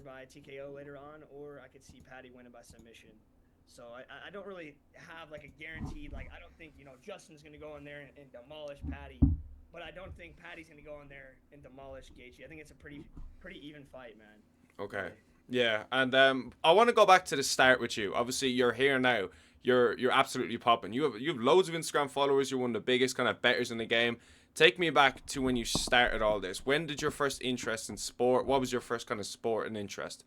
by TKO later on, or I could see Patty winning by submission. So I don't really have like a guaranteed, like I don't think, Justin's gonna go in there and demolish Patty, but I don't think Patty's gonna go in there and demolish Gaethje. I think it's a pretty even fight, man. Okay. Really. Yeah, and I want to go back to the start with you. Obviously, you're here now. You're absolutely popping. You have loads of Instagram followers. You're one of the biggest kind of betters in the game. Take me back to when you started all this. When did your first interest in sport? What was your first kind of sport and interest?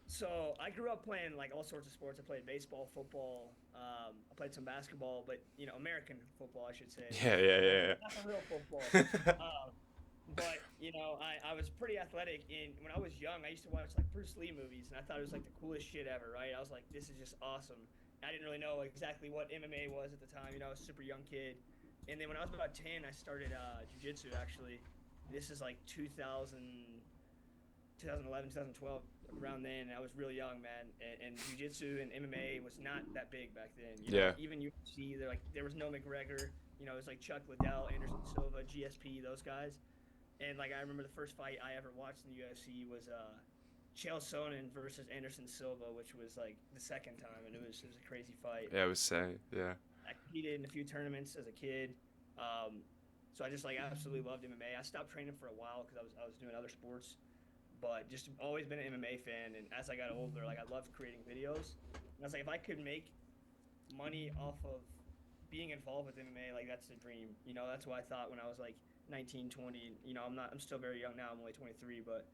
So I grew up playing like all sorts of sports. I played baseball, football. I played some basketball, but American football, I should say, Yeah, yeah, yeah, not the real football. yeah. But I was pretty athletic. And when I was young, I used to watch like Bruce Lee movies, and I thought it was like the coolest shit ever. Right? I was like, this is just awesome. I didn't really know exactly what MMA was at the time. I was a super young kid. And then when I was about 10, I started jiu-jitsu actually. This is like 2011, 2012, around then. I was really young, man. And jiu-jitsu and MMA was not that big back then. Yeah. Even UFC, there was no McGregor. It was like Chuck Liddell, Anderson Silva, GSP, those guys. And like I remember the first fight I ever watched in the UFC was Chael Sonnen versus Anderson Silva, which was like the second time, and it was a crazy fight. Yeah, I was saying. Yeah. I competed in a few tournaments as a kid, so I just like absolutely loved MMA. I stopped training for a while because I was doing other sports, but just always been an MMA fan. And as I got older, like I loved creating videos, and I was like, if I could make money off of being involved with MMA, like that's the dream. That's what I thought when I was like 19, 20. I'm still very young now. I'm only 23, but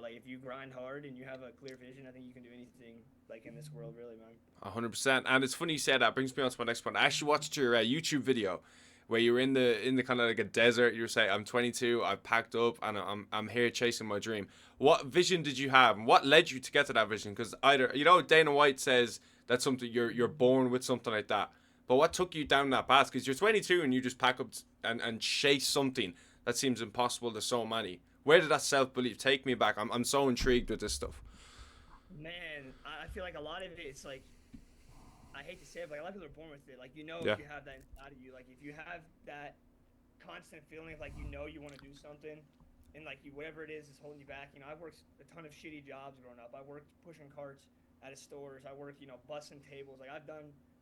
like if you grind hard and you have a clear vision, I think you can do anything like in this world, really, man. 100%. And it's funny you said that. Brings me on to my next point. I actually watched your YouTube video where you were in the kind of like a desert. You were saying, "I'm 22. I've packed up, and I'm here chasing my dream." What vision did you have, and what led you to get to that vision? Because either Dana White says that's something you're born with something like that. But what took you down that path? Because you're 22 and you just pack up and chase something that seems impossible to so many. Where did that self belief take me back? I'm so intrigued with this stuff. Man, I feel like a lot of it, it's like I hate to say it, but like a lot of people are born with it. Like if Yeah. you have that inside of you, like if you have that constant feeling of like you want to do something, and like whatever it is holding you back. I worked a ton of shitty jobs growing up. I worked pushing carts out of stores. I worked bussing tables. Like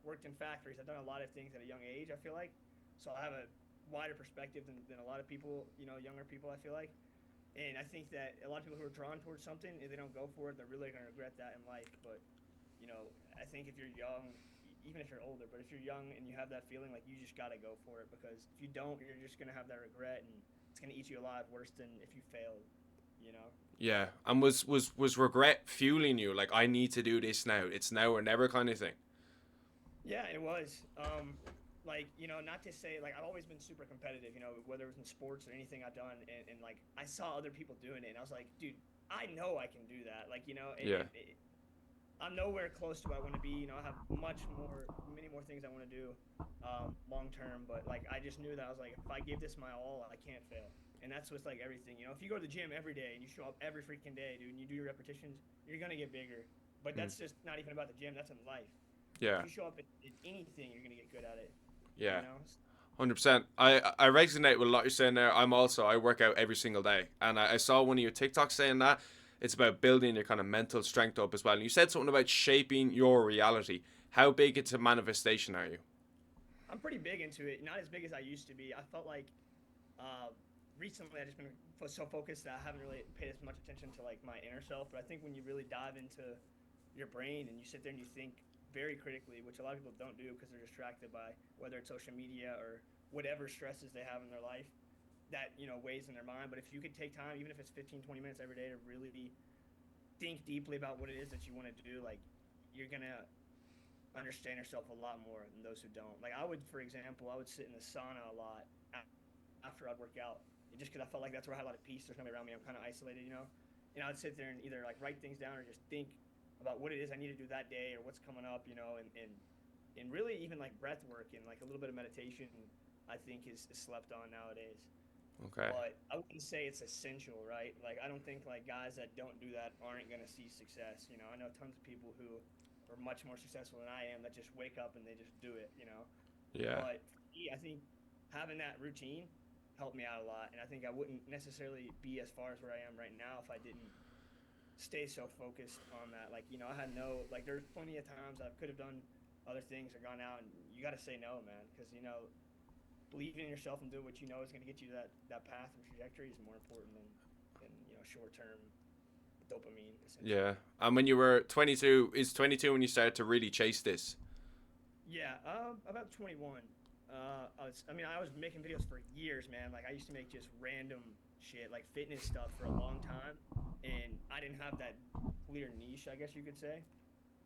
worked in factories. I've done a lot of things at a young age. I feel like, so I have a wider perspective than a lot of people. Younger people. I feel like. And I think that a lot of people who are drawn towards something, if they don't go for it, they're really going to regret that in life. But, I think if you're young, even if you're older, but if you're young and you have that feeling, like you just got to go for it, because if you don't, you're just going to have that regret, and it's going to eat you alive worse than if you failed, you know? Yeah. And was regret fueling you? Like, I need to do this now. It's now or never kind of thing. Yeah, it was. Like, not to say, like, I've always been super competitive, whether it was in sports or anything I've done. And like, I saw other people doing it, and I was like, dude, I know I can do that. Like, Yeah. I'm nowhere close to where I want to be. I have many more things I want to do long term. But, like, I just knew that I was like, if I give this my all, I can't fail. And that's with, like, everything. If you go to the gym every day and you show up every freaking day, dude, and you do your repetitions, you're going to get bigger. But Mm. that's just not even about the gym. That's in life. If Yeah. you show up at anything, you're going to get good at it. you Yeah. know 100%. I resonate with a lot you're saying there. I work out every single day, and I saw one of your TikToks saying that it's about building your kind of mental strength up as well. And you said something about shaping your reality. How big into manifestation are you? I'm pretty big into it, not as big as I used to be. I felt like uh, recently I just been so focused that I haven't really paid as much attention to like my inner self. But I think when you really dive into your brain and you sit there and you think very critically, which a lot of people don't do because they're distracted by whether it's social media or whatever stresses they have in their life that weighs in their mind. But if you could take time, even if it's 15, 20 minutes every day, to really think deeply about what it is that you want to do, like you're gonna understand yourself a lot more than those who don't. Like I would, for example, I would sit in the sauna a lot after I'd work out, just because I felt like that's where I had a lot of peace. There's nobody around me. I'm kind of isolated. And I'd sit there and either like write things down or just think about what it is I need to do that day or what's coming up. And really even like breath work and like a little bit of meditation, I think is slept on nowadays. Okay. But I wouldn't say it's essential, right? Like I don't think like guys that don't do that aren't gonna see success. I know tons of people who are much more successful than I am that just wake up and they just do it. Yeah. But for me, I think having that routine helped me out a lot, and I think I wouldn't necessarily be as far as where I am right now if I didn't stay so focused on that. Like, I had no, like, there's plenty of times I could have done other things or gone out, and you got to say no, man, because believing in yourself and doing what you know is going to get you to that path and trajectory is more important than short term dopamine. Yeah. And when you were 22, is 22 when you started to really chase this? Yeah, about 21. I was making videos for years, man. Like, I used to make just random shit, like fitness stuff for a long time, and I didn't have that clear niche, I guess you could say.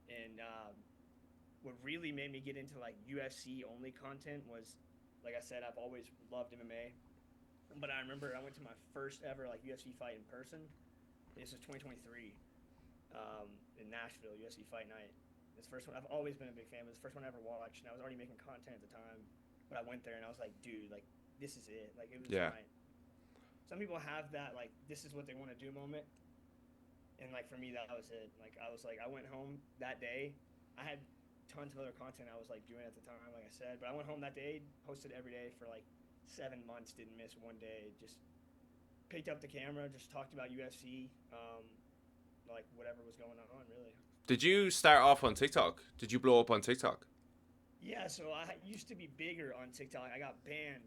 And what really made me get into like UFC only content was, like I said, I've always loved MMA, but I remember I went to my first ever like UFC fight in person. This was 2023, in Nashville, UFC Fight Night. This first one, I've always been a big fan. It was the first one I ever watched, and I was already making content at the time. But I went there and I was like, dude, like, this is it. Like, it was some people have that, like, this is what they want to do moment. And, like, for me, that was it. Like, I went home that day. I had tons of other content I was, like, doing at the time, like I said. But I went home that day, posted every day for, like, 7 months, didn't miss one day. Just picked up the camera, just talked about UFC, like, whatever was going on, really. Did you start off on TikTok? Did you blow up on TikTok? Yeah, so I used to be bigger on TikTok. I got banned.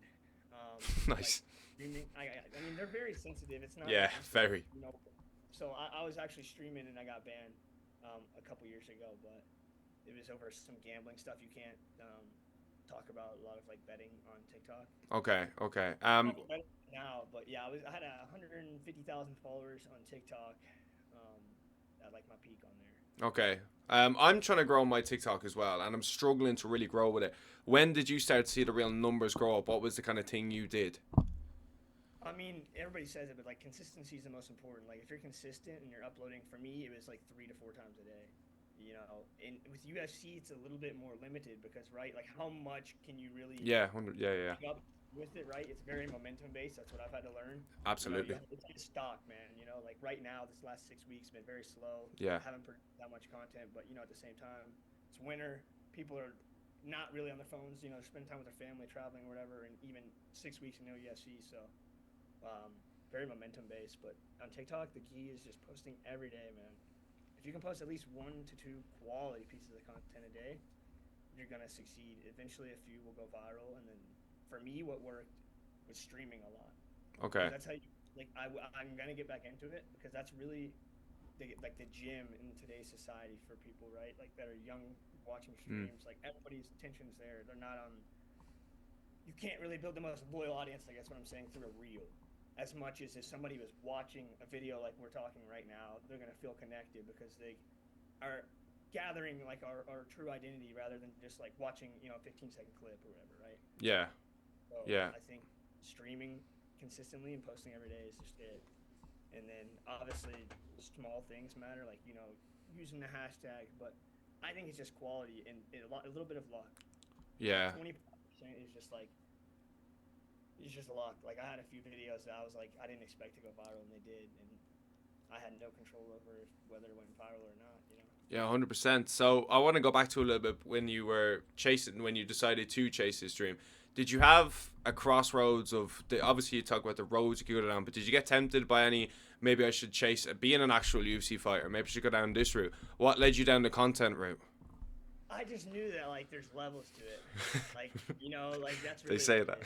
Nice. Like, I mean, they're very sensitive. It's not. Yeah, very. So I was actually streaming and I got banned a couple years ago, but it was over some gambling stuff. You can't talk about a lot of like betting on TikTok. Okay. Now, but yeah, I had 150,000 followers on TikTok at like my peak on there. Okay. I'm trying to grow my TikTok as well, and I'm struggling to really grow with it. When did you start to see the real numbers grow up? What was the kind of thing you did? I mean, everybody says it, but like consistency is the most important. Like if you're consistent and you're uploading, for me, it was like 3 to 4 times a day. And with UFC, it's a little bit more limited because, right, like how much can you really Yeah. up with it, right? It's very momentum based. That's what I've had to learn. Absolutely. It's stock, man. Like right now, this last 6 weeks been very slow. Yeah. I haven't produced that much content, but at the same time, it's winter. People are not really on their phones. They're spending time with their family, traveling, or whatever. And even 6 weeks in no UFC, so very momentum based. But on TikTok, the key is just posting every day, man. If you can post at least 1 to 2 quality pieces of content a day, you're gonna succeed. Eventually, a few will go viral, and then for me, what worked was streaming a lot. Okay. That's how I'm gonna get back into it because that's really the gym in today's society for people, right? Like that are young, watching streams. Like everybody's attention's there. They're not on. You can't really build the most loyal audience, I guess what I'm saying, through a reel. As much as if somebody was watching a video like we're talking right now, they're gonna feel connected because they are gathering like our true identity rather than just like watching a 15-second clip or whatever, right? Yeah. So Yeah. I think streaming consistently and posting every day is just it. And then obviously small things matter, like using the hashtag, but I think it's just quality and a little bit of luck. Yeah. 20% is just like. It's just luck. Like I had a few videos that I was like I didn't expect to go viral and they did, and I had no control over whether it went viral or not. Yeah, 100%. So I want to go back to a little bit when you decided to chase this dream. Did you have a crossroads of obviously you talk about the roads you could go down, but did you get tempted by any? Maybe I should chase being an actual UFC fighter. Maybe I should go down this route. What led you down the content route? I just knew that like there's levels to it, like like that's really They say that.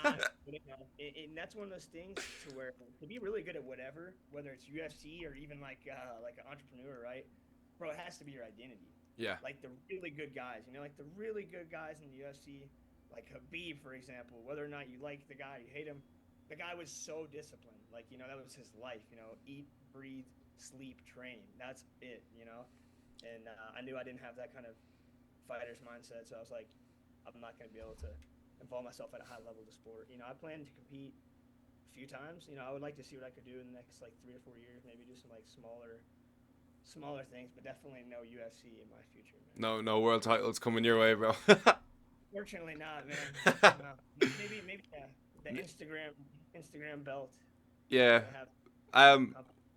not good enough. And that's one of those things to where to be really good at whatever, whether it's UFC or even like an entrepreneur, right, bro? It has to be your identity. Yeah. Like the really good guys, like the really good guys in the UFC, like Khabib, for example. Whether or not you like the guy, you hate him, the guy was so disciplined. Like that was his life. Eat, breathe, sleep, train. That's it. And I knew I didn't have that kind of fighter's mindset, so I was like, I'm not going to be able to involve myself at a high level of the sport. I plan to compete a few times. I would like to see what I could do in the next like 3 or 4 years, maybe do some like smaller things, but definitely no UFC in my future, man. No world titles coming your way, bro. Fortunately not, man. No. Maybe the Instagram belt. Yeah.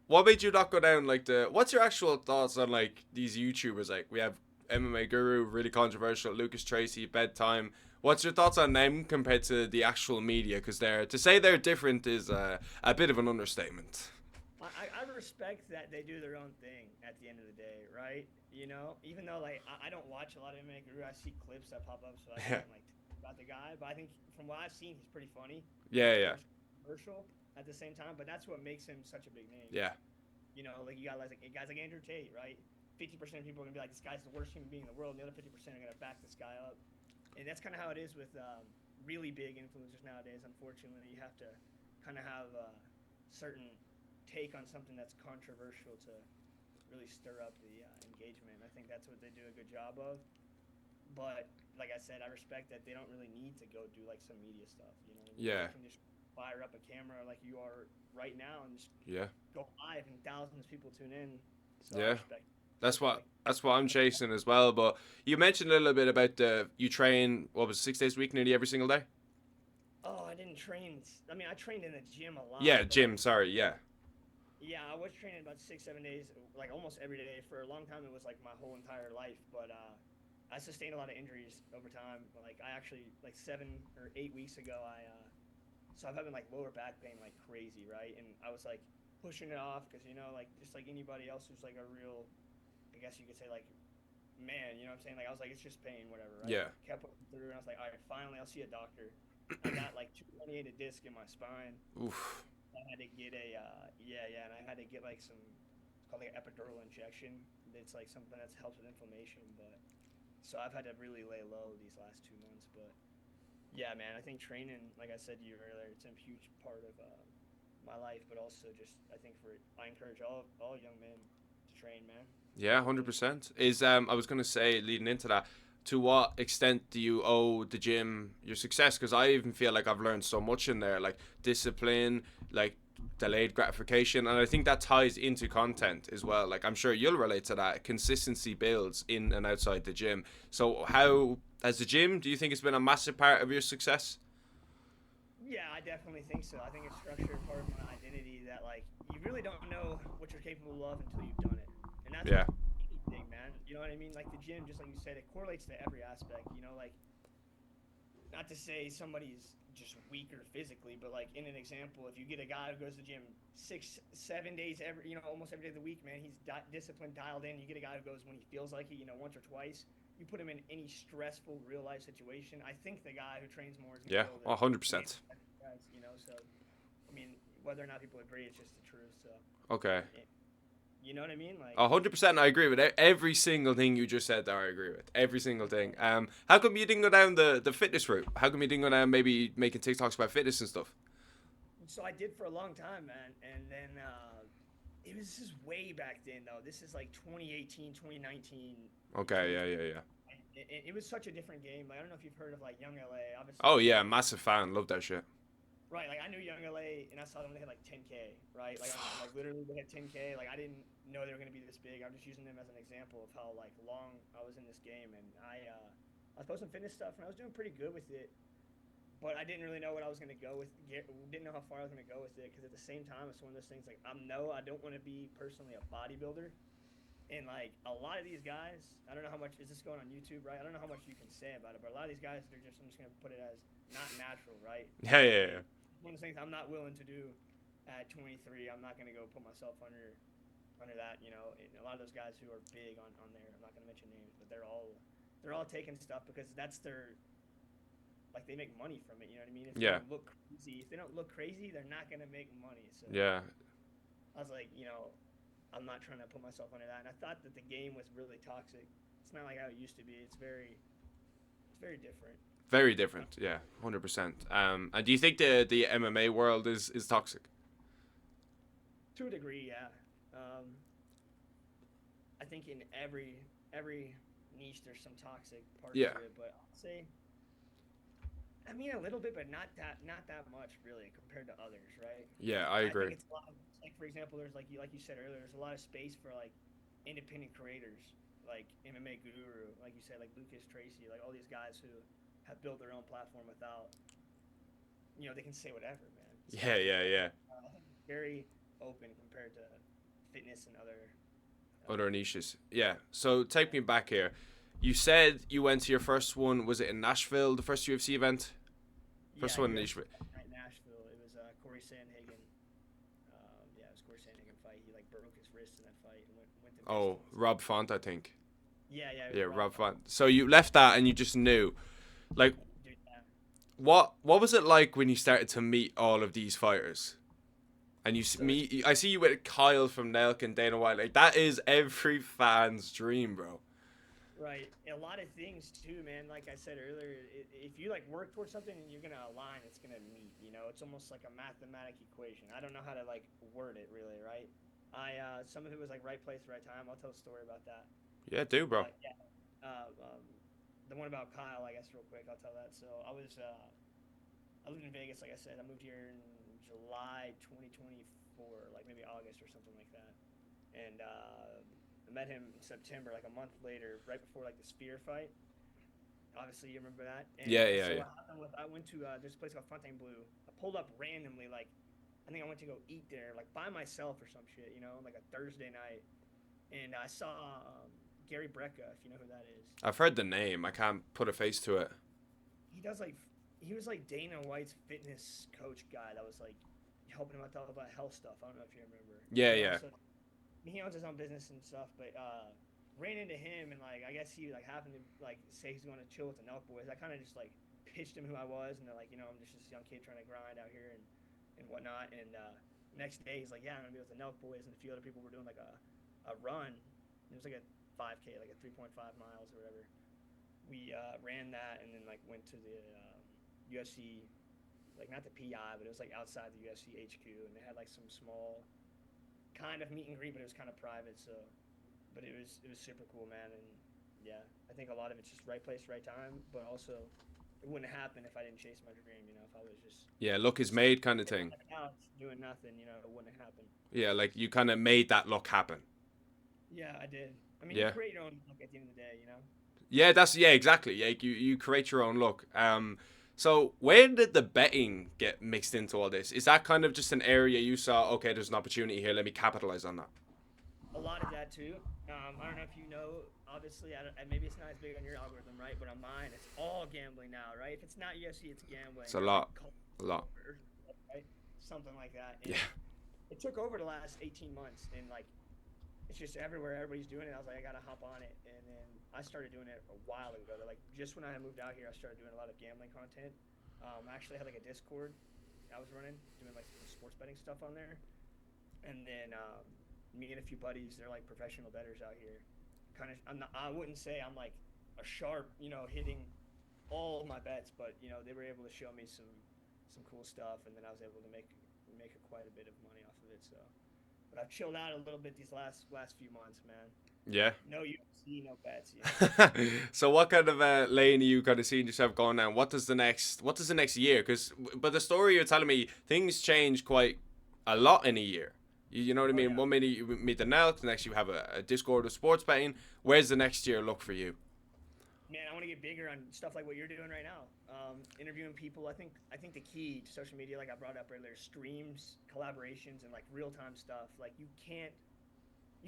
What made you not go down like what's your actual thoughts on like these YouTubers? Like we have MMA Guru, really controversial, Lucas Tracy, Bedtime. What's your thoughts on them compared to the actual media? Because to say they're different is a bit of an understatement. I respect that they do their own thing at the end of the day, right? You know, even though like I don't watch a lot of MMA Guru, I see clips that pop up, so I Yeah, can't like talk about the guy. But I think from what I've seen, he's pretty funny. yeah, He's yeah, commercial at the same time, but that's what makes him such a big name. yeah, You know, like you got like guys like Andrew Tate, right? 50% of people are gonna be like, this guy's the worst human being in the world, and the other 50% are gonna back this guy up. And that's kind of how it is with really big influencers nowadays. Unfortunately, you have to kind of have a certain take on something that's controversial to really stir up the engagement. I think that's what they do a good job of. But like I said, I respect that they don't really need to go do like some media stuff. You know, yeah, they can just fire up a camera like you are right now and just yeah, go live, and thousands of people tune in. So I yeah. respect. That's Especially what like that's what I'm chasing as well. But you mentioned a little bit about the you train what was it, 6 days a week, nearly every single day. oh, I didn't train. I mean, I trained in the gym a lot, Yeah, but like gym. Sorry. Yeah, yeah, I was training about 6, 7 days, like almost every day. For a long time, it was like my whole entire life. But I sustained a lot of injuries over time. Like I actually, like 7 or 8 weeks ago, so I've having like lower back pain like crazy, right? And I was like pushing it off because you know, like just like anybody else who's like a real, I guess you could say like man, you know what I'm saying? Like I was like, it's just pain, whatever, right? yeah. Kept pushing through, and I was like, all right, finally, I'll see a doctor. I got like 228 disc in my spine. Oof. I had to get a yeah, and I had to get like some it's called like an epidural injection. It's like something that helps with inflammation, but so I've had to really lay low these last 2 months. But yeah, man, I think training, like I said to you earlier, it's a huge part of my life, but also just I think I encourage all young men to train, man. Yeah, It's really 100%. Is I was gonna say leading into that, to what extent do you owe the gym your success? Because I even feel like I've learned so much in there, like discipline, like delayed gratification, and I think that ties into content as well. Like I'm sure you'll relate to that. Consistency builds in and outside the gym. So how has the gym? Do you think it's been a massive part of your success? Yeah, I definitely think so. I think it's structured part of my identity that like you really don't know what you're capable of until you've done it, and that's with Yeah, anything, man. You know what I mean? Like the gym, just like you said, it correlates to every aspect. You know, like not to say somebody's just weaker physically, but like in an example, if you get a guy who goes to the gym 6, 7 days every, you know, almost every day of the week, man, he's disciplined, dialed in. You get a guy who goes when he feels like it, you know, once or twice. You put him in any stressful real life situation. I think the guy who trains more is going to yeah, be able to 100%. guys, you know. So, I mean, whether or not people agree, it's just the truth. So, Okay. you know what I mean? Like, 100%, I agree with every single thing you just said there. I agree with every single thing. How come you didn't go down the fitness route? How come you didn't go down maybe making TikToks about fitness and stuff? so I did for a long time, man, and then this is way back then though. This is like 2018, 2019. Okay, yeah, yeah, yeah. It was such a different game. Like I don't know if you've heard of like Young LA. Obviously, Oh yeah, massive fan. Love that shit. right. Like I knew Young LA, and I saw them when they had like 10K. Right. Like literally they had 10K. Like I didn't know they were gonna be this big. I'm just using them as an example of how like long I was in this game, and I was posting fitness stuff, and I was doing pretty good with it. But I didn't really know what I was gonna go with. Didn't know how far I was gonna go with it because at the same time, it's one of those things like I don't want to be personally a bodybuilder. And like a lot of these guys, I don't know how much is this going on YouTube, right? I don't know how much you can say about it, but a lot of these guys, I'm just gonna put it as not natural, right? Yeah, yeah, yeah. One of the things I'm not willing to do at 23. I'm not gonna go put myself under that, you know. And a lot of those guys who are big on there, I'm not gonna mention names, but they're all taking stuff because that's their like they make money from it. You know what I mean? Yeah, If they don't look crazy, they're not gonna make money. So yeah. I was like, you know, I'm not trying to put myself under that. And I thought that the game was really toxic. It's not like how it used to be. It's very different. Very different. Yeah, 100%. And do you think the MMA world is toxic? To a degree, yeah. I think in every niche there's some toxic parts Yeah, to it, but I'll say, I mean, a little bit, but not that much really compared to others, right? yeah. I I think agree. it's a lot. Like for example, there's like you said earlier, there's a lot of space for like independent creators, like MMA Guru, like you said, like Lucas Tracy, like all these guys who have built their own platform without, you know, they can say whatever, man. So Yeah, yeah, yeah. I think it's very open compared to fitness and Other niches. Yeah. So take me back here. You said you went to your first one. Was it in Nashville? The first UFC event. First yeah, one in UFC Nashville. Night Nashville. It was Corey Sandhagen. Yeah, it was Corey Sandhagen the Oh, Pistons. Rob Font, I think. Yeah, yeah, it was Yeah, Rob Rob Font. Font. So you left that and you just knew, like, Dude, yeah. what was it like when you started to meet all of these fighters? And So it's meet, I see you with Kyle from Nelk and Dana White. Like that is every fan's dream, bro. right. A lot of things too, man. Like I said earlier, if you like work towards something and you're gonna align, it's gonna meet. You know, it's almost like a mathematic equation. I don't know how to like word it really, right? Some of it was like right place, right time. I'll tell a story about that. Yeah, do, bro. Yeah. Uh, um, the one about Kyle, I guess, real quick. I'll tell that. So I lived in Vegas, like I said. I moved here in July 2024, like maybe August or something like that. And I met him in September, like a month later, right before like the Spear fight. Obviously, you remember that. And Yeah, yeah, so yeah. what happened was I went to there's a place called Fontainebleau. I pulled up randomly, like I think I went to go eat there, like by myself or some shit, you know, like a Thursday night. And I saw Gary Brecka, if you know who that is. I've heard the name. I can't put a face to it. He does like he was like Dana White's fitness coach guy that was like helping him out with all about health stuff. I don't know if you remember. Yeah, You know, yeah. so he owns his own business and stuff, but ran into him and like I guess he like happened to like say he's going to chill with the Nelk Boys. I kind of just like pitched him who I was, and they're like, you know, I'm just this young kid trying to grind out here and whatnot. And next day he's like, yeah, I'm gonna be with the Nelk Boys, and a few other people were doing like a run. It was like a 5K, like a 3.5 miles or whatever. We ran that and then like went to the UFC, like not the PI, but it was like outside the UFC HQ, and they had like some small kind of meet and greet, but it was kind of private. So, but it was super cool, man. And yeah, I think a lot of it's just right place, right time. But also, it wouldn't happen if I didn't chase my dream. You know, if I was just Yeah, luck is made kind of sitting on thing. the couch doing nothing, you know, it wouldn't happen. Yeah, like you kind of made that luck happen. Yeah, I did. I mean, you Yeah. create your own luck at the end of the day, you know. Yeah, that's yeah, exactly. Yeah, you create your own luck. So where did the betting get mixed into all this? Is that kind of just an area you saw? Okay, there's an opportunity here. Let me capitalize on that. A lot of that too. I don't know if you know. Obviously, maybe it's not as big on your algorithm, right? But on mine, it's all gambling now, right? If it's not UFC, it's gambling It's a or like lot, a lot. right? Something like that. And Yeah, it took over the last 18 months, and like it's just everywhere. Everybody's doing it. I was like, I gotta hop on it, and then I started doing it a while ago. Like just when I moved out here, I started doing a lot of gambling content. I actually had like a Discord I was running, doing like some sports betting stuff on there, and then me and a few buddies, they're like professional bettors out here. Kind of, I wouldn't say I'm like a sharp, you know, hitting all of my bets, but you know, they were able to show me some cool stuff, and then I was able to make quite a bit of money off of it. So, but I've chilled out a little bit these last few months, man. yeah. No UFC, no bets. You know? So what kind of lane are you kind of seeing yourself going down? What does the next year? Because but the story you're telling me, things change quite a lot in a year. You know what I Oh mean? yeah. 1 minute you meet the Nelk, the next you have a Discord of sports betting. Where's the next year look for you? Man, I want to get bigger on stuff like what you're doing right now. Interviewing people. I think the key to social media, like I brought up earlier, streams, collaborations, and like real time stuff. Like you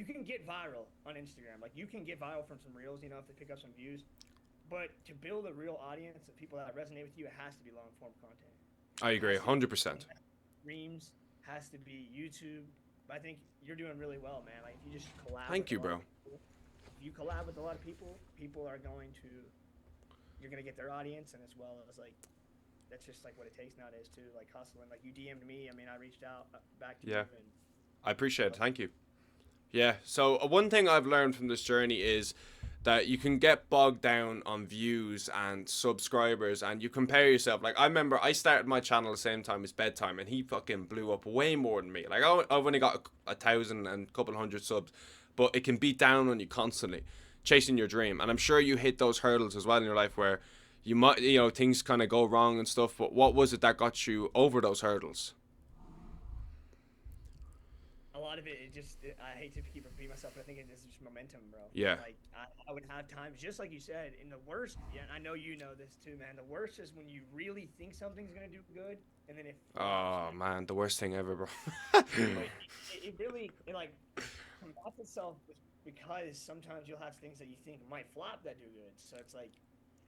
can get viral on Instagram. Like you can get viral from some reels, you know, if they pick up some views. But to build a real audience of people that resonate with you, it has to be long form content. I It agree, has to be 100%. streams, has to be YouTube. But I think you're doing really well, man. Like if you just collab Thank with a you, lot bro. of people, if you collab with a lot of people, people are going to you're gonna get their audience, and as well as like that's just like what it takes nowadays too. Like hustling. Like you DM'd me. I mean, I reached out back to you, Yeah, and I appreciate it. Thank you. Yeah. So one thing I've learned from this journey is that you can get bogged down on views and subscribers, and you compare yourself. Like I remember I started my channel the same time as bedtime, and he fucking blew up way more than me. Like I've only got a thousand and a couple hundred subs, but it can beat down on you constantly chasing your dream. And I'm sure you hit those hurdles as well in your life where you might, things kind of go wrong and stuff. But what was it that got you over those hurdles? a lot of I hate to keep repeating myself, but I think it is just momentum, bro. Yeah. Like I would have times just like you said. In the worst, yeah, and I know you know this too, man. The worst is when you really think something's gonna do good, and then it flops, Oh man, the worst thing ever, bro. but it really like combats itself because sometimes you'll have things that you think might flop that do good. So it's like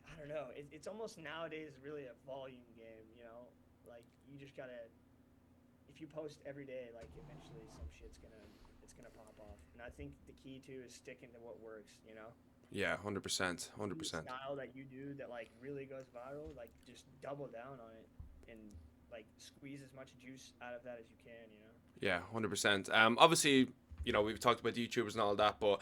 I don't know. It's almost nowadays really a volume game, you know. Like you just gotta if you post every day, like eventually some shit's it's gonna pop off. And I think the key too is sticking to what works. You know. Yeah, 100%, The 100%. style that you do that like really goes viral, like just double down on it and like squeeze as much juice out of that as you can. You know. Yeah, 100%. Obviously, we've talked about YouTubers and all that, but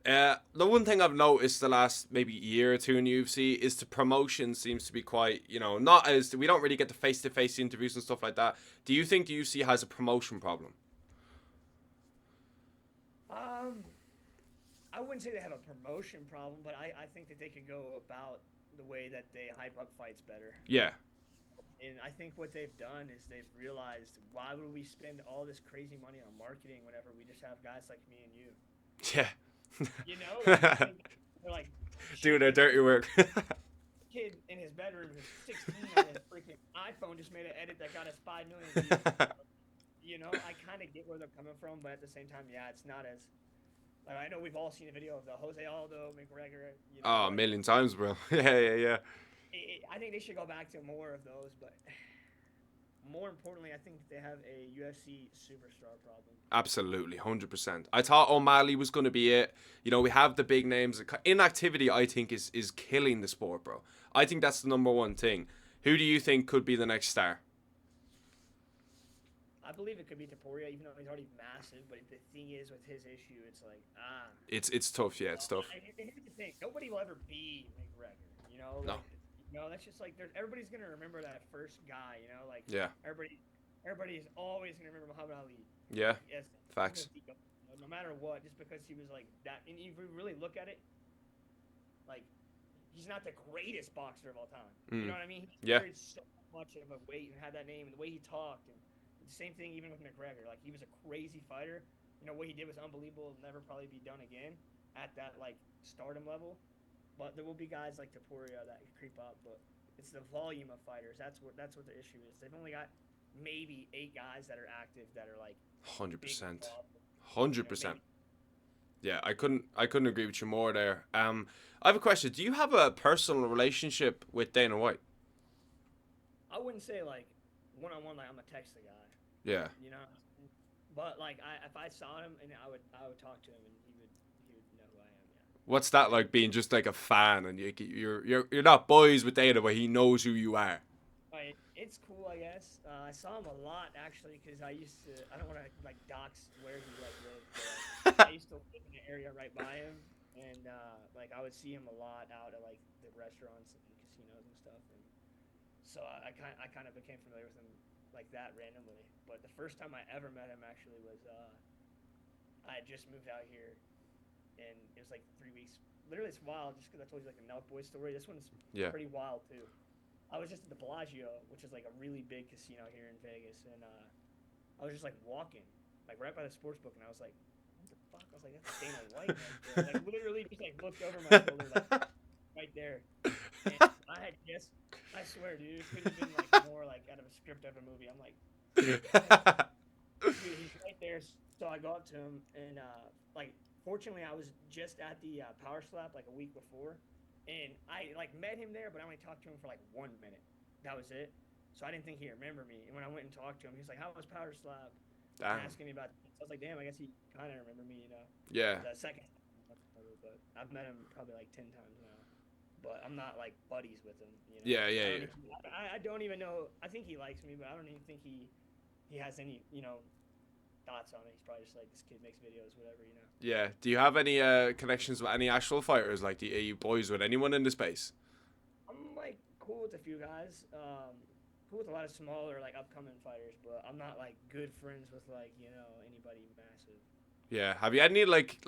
the one thing I've noticed the last maybe year or two in UFC is the promotion seems to be quite, not as we don't really get the face-to-face interviews and stuff like that. Do you think the UFC has a promotion problem? I wouldn't say they have a promotion problem, but I think that they could go about the way that they hype up fights better. Yeah. And I think what they've done is they've realized, why would we spend all this crazy money on marketing whenever we just have guys like me and you? Yeah. You know, like, I think they're like doing their dirty work. Kid in his bedroom who's 16 on his freaking iPhone just made an edit that got us 5 million views. You know, I kind of get where they're coming from, but at the same time, yeah, it's not as like, I know we've all seen a video of the Jose Aldo McGregor. You know, Oh, a million times, bro. Yeah. I think they should go back to more of those, but more importantly, I think they have a UFC superstar problem. Absolutely, 100%. I thought O'Malley was going to be it. We have the big names. Inactivity, I think, is killing the sport, bro. I think that's the number one thing. Who do you think could be the next star? I believe it could be Taporia, even though he's already massive. But the thing is, with his issue, it's like, It's tough, yeah, it's tough. Here's the thing: nobody will ever be McGregor. You know, No. Like, that's just like everybody's gonna remember that first guy. You know, like Yeah. Everybody is always gonna remember Muhammad Ali. Yeah. Yes, Facts. no matter what, just because he was like that. And if we really look at it, like, he's not the greatest boxer of all time. You know what I mean? He Yeah. carried so much of a weight and had that name, and the way he talked, and the same thing even with McGregor. Like, he was a crazy fighter. What he did was unbelievable. It'll never probably be done again at that like stardom level. But there will be guys like Taporia that creep up. But it's the volume of fighters. That's what the issue is. They've only got maybe 8 guys that are active that are like 100%. 100%. Yeah, I couldn't agree with you more there. I have a question. Do you have a personal relationship with Dana White? I wouldn't say like one-on-one, like I'm a text the guy. Yeah. But like if I saw him, and I would talk to him, and he would know who I am. Yeah. What's that like, being just like a fan, and you're not boys with Dana, but he knows who you are? It's cool, I guess. I saw him a lot actually, because I don't want to like dox where he like lived, but I used to live in the area right by him, and like I would see him a lot out at like the restaurants and casinos and stuff, and so I kind of became familiar with him like that randomly. But the first time I ever met him actually was I had just moved out here, and it was like 3 weeks. Literally, it's wild just because I told you like the Nelk Boys story. This one's pretty wild too. I was just at the Bellagio, which is like a really big casino here in Vegas, and I was just like walking, like right by the sports book, and I was like, what the fuck? I was like, that's Dana White right there. Like literally just like looked over my shoulder, like right there. And I swear, dude, it could have been like more like out of a script of a movie. I'm like, dude, he's right there. So I go up to him, and like fortunately I was just at the Power Slap like a week before. And I like met him there, but I only talked to him for like 1 minute. That was it. So I didn't think he'd remember me. And when I went and talked to him, he was like, "How was Power Slab?" Asking me about. So I was like, "Damn, I guess he kind of remember me, Yeah. The second, but I've met him probably like 10 times now. But I'm not like buddies with him. Yeah. I don't even know. I think he likes me, but I don't even think he has any thoughts on it. He's probably just like, this kid makes videos, whatever. Yeah. Do you have any connections with any actual fighters? Like, are you boys with anyone in the space? I'm like cool with a few guys. Cool with a lot of smaller like upcoming fighters, but I'm not like good friends with like anybody massive. Yeah. Have you had any like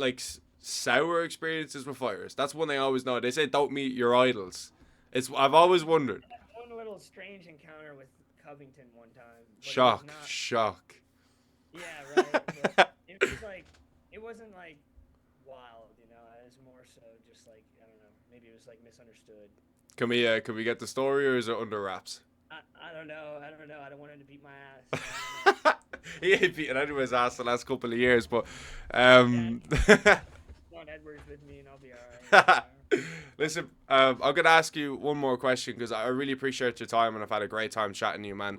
sour experiences with fighters? That's one they always know. They say don't meet your idols. I've always wondered. I had one little strange encounter with Covington one time. Shock. Yeah, right. But it wasn't like wild, It was more so just like, I don't know, maybe it was like misunderstood. Can we get the story, or is it under wraps? I don't know. I don't want him to beat my ass. He ain't beating anyone's ass the last couple of years, but John Edwards with me, and I'll be all right. Listen, I'm gonna ask you one more question, because I really appreciate your time, and I've had a great time chatting to you, man.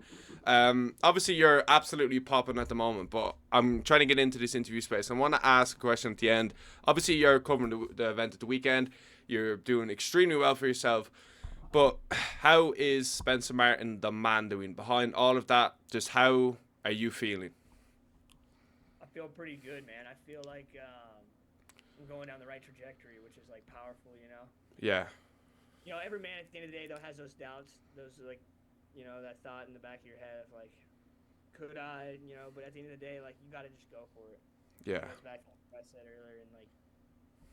Obviously you're absolutely popping at the moment, but I'm trying to get into this interview space. I want to ask a question at the end. Obviously you're covering the event at the weekend. You're doing extremely well for yourself. But how is Spencer Martin, the man, doing behind all of that? Just how are you feeling? I feel pretty good, man. I feel like I'm going down the right trajectory, which is like powerful, you know. Yeah. You know, every man at the end of the day though has those doubts, those like, you know, that thought in the back of your head of like, could I, you know? But at the end of the day, like, you gotta just go for it. Yeah. It goes back to what I said earlier, and like,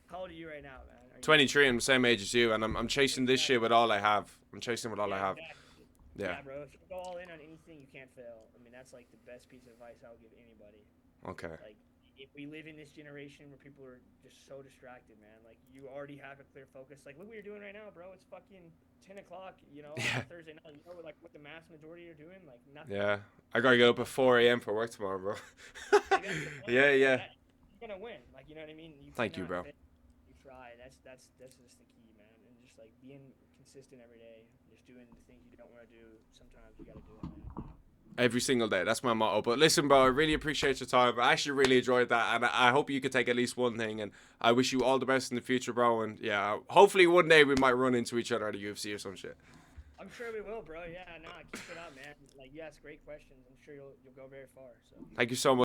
how old are you right now, man? Are you 23, I'm the same age as you, and I'm chasing this shit with all I have. I'm chasing with all I have. Exactly. Yeah. Yeah, bro. If you go all in on anything, you can't fail. I mean, that's like the best piece of advice I'll give anybody. Okay. Like, if we live in this generation where people are just so distracted, man, like, you already have a clear focus. Like, look what you're doing right now, bro. It's fucking 10 o'clock, you know, Yeah. on Thursday night. You know, like, what the mass majority are doing? Like, nothing. Yeah. I gotta get up at 4 a.m. for work tomorrow, bro. Like, that's the point, Yeah, man. yeah. You're gonna win. Like, you know what I mean? Thank you, cannot bro. fail. You try. That's just the key, man. And just like being consistent every day, just doing the things you don't want to do. Sometimes you gotta do it, man. Every single day. That's my motto. But listen, bro, I really appreciate your time. I actually really enjoyed that, and I hope you could take at least one thing. And I wish you all the best in the future, bro. And yeah, hopefully one day we might run into each other at the UFC or some shit. I'm sure we will, bro. Yeah, nah, keep it up, man. Like, you ask great questions. I'm sure you'll go very far. So. Thank you so much.